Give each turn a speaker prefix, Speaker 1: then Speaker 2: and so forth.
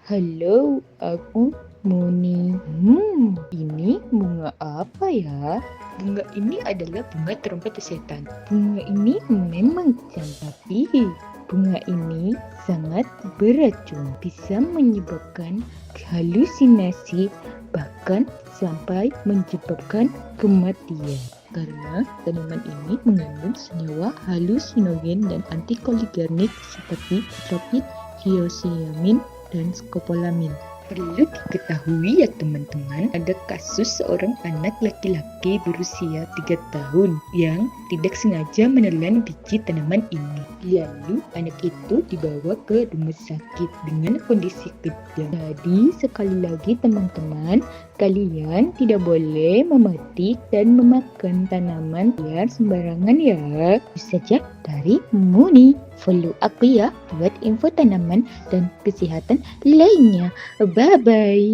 Speaker 1: Halo, aku Muni. Ini bunga apa ya? Bunga ini adalah bunga trompet setan. Bunga ini memang cantik, tapi bunga ini sangat beracun. Bisa menyebabkan halusinasi, bahkan sampai menyebabkan kematian. Karena tanaman ini mengandung senyawa halusinogen dan antikolinergik seperti tropit, hyoscyamin, dan skopolamin. Perlu diketahui ya teman-teman, ada kasus seorang anak laki-laki berusia 3 tahun yang tidak sengaja menelan biji tanaman ini. Lalu anak itu dibawa ke rumah sakit dengan kondisi kejang. Jadi sekali lagi teman-teman, kalian tidak boleh memetik dan memakan tanaman liar sembarangan ya. Itu saja dari Muni. Follow aku ya buat info tanaman dan kesehatan lainnya. Bye-bye.